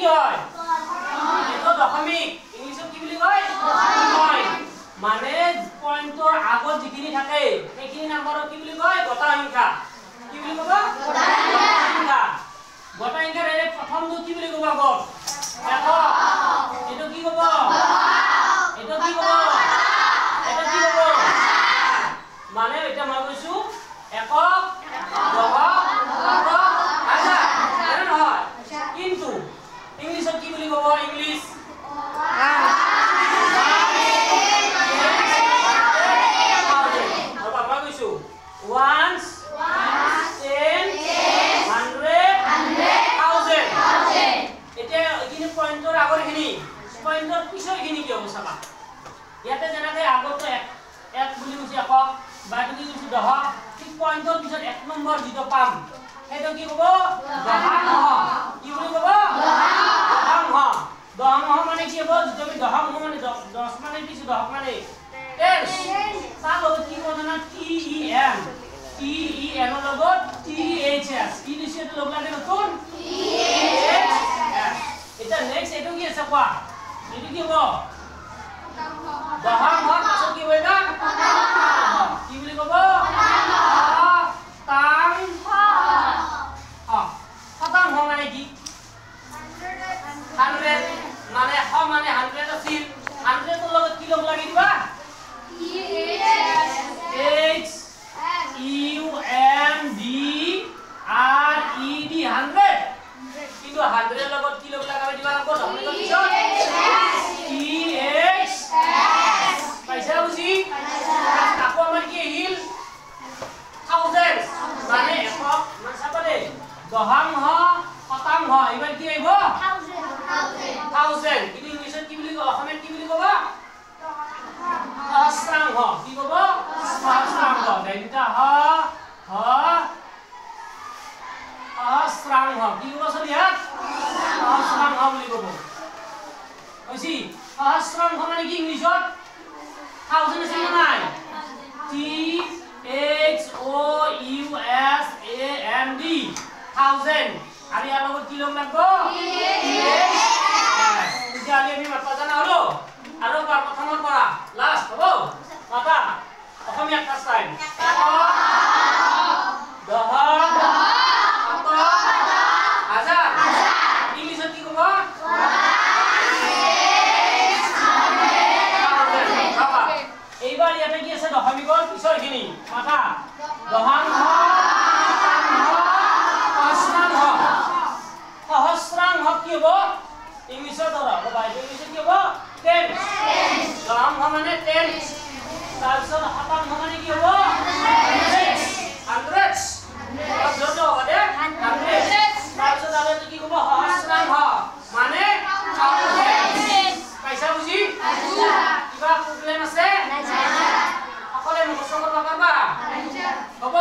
কি হয় এইটো দশমিক ইংলিশত কি বুলি কয় পয়েন্ট মানে পয়েন্টৰ আগত যিখিনি থাকে সেইখিনি নাম্বাৰক কি বুলি কয় গটা সংখ্যা কি বুলি কব গটা সংখ্যা গটা সংখ্যাৰ এই প্ৰথমটো কি বুলি কব আগত একক এটো কি কব এটো কি কব এটা কি কব মানে এটা মই কৈছো একক দশক শতক হাজাৰ এনে নহয় কিন্তু ইংলিশত কি বুলি কব ইংলিশ ones 10 100 1000 এটা এখিনি পয়েন্টৰ আগৰখিনি পয়েন্টৰ পিছৰখিনি কি হ'ব চাবা ইয়াতে যেনেকৈ আগত এক বুলি কৈছে একক বা কি কৈছে দশক ঠিক পয়েন্টৰ পিছত এক নম্বৰ যেটো পাম সেইটো কি হ'ব দশাংশ কি বুলি ক'ব দশাংশ মানে কি হ'ব যেটো আমি দশাংশ মানে 10 মানে কিছু দশক মানে 10 তাৰ লগত কি ক'ব জানা TEN TEN ৰ লগত THS কি দিছে লগ লাগে নতুন THS এটা নেক্সট এটো কি আছে কোৱা এটো কি হ'ব দশাংশ পাছত কি হ'ব এটা কি বুলি ক'ব শতাংশ মানে কি 100 মানে মানে 100 আছিল 100 ৰ লগত কি লগ লাগি দিবা H U N D R E D 100 কিন্তু 100 ৰ লগত কি লগ লাগাব দিবা আকৌ দশমিকৰ পিছত T H পইচা বুজি আকৌ আমাৰ কি আহিল thousands মানে একক মানে চাবলে দশাংশ শতাংশ এবাৰ কি আহিব thousand কিন্তু ইংলিশত কি বুলি অসমীয়াত কি বুলি ক'বা সহস্ৰাংশ কি ক'ব সহস্ৰাংশ দেইটা সহস্ৰাংশ কি ক'ব চলিয়াত সহস্ৰাংশ বুলি ক'ব কৈছি সহস্ৰাংশ মানে কি ইংলিশত thousand আছে নাই T H O U S A N D thousand আৰু ইয়াৰ লগত কি লগ লাগব এতিয়া আমি মাত্ৰা জানা হলো আৰু প্ৰথমৰ পৰা লাষ্ট হ'ব মাতা অসমীয়া ফাৰ্ষ্ট টাইম দশক শতক হাজাৰ ইংলিশত কি ক'ব এইবাৰ ইয়াতে কি আছে দশমিকৰ পিছৰখিনি মাতা দশাংশ সহস্ৰাংশ কি হ'ব ইংলিশত ধৰা বাই ইংলিশত কি হ'ব 10 দশাংশ মানে 10 তাৰপিছত শতাংশ মানে কি হ'ব 100 যত হ'ব দে 100 তাৰপিছত আৰু কি হ'ব সহস্ৰাংশ মানে 1000 পইচা বুজি কিবা প্ৰবলেম আছে সকলোৱে মুখস্থ কৰিব পাৰিবা হ'ব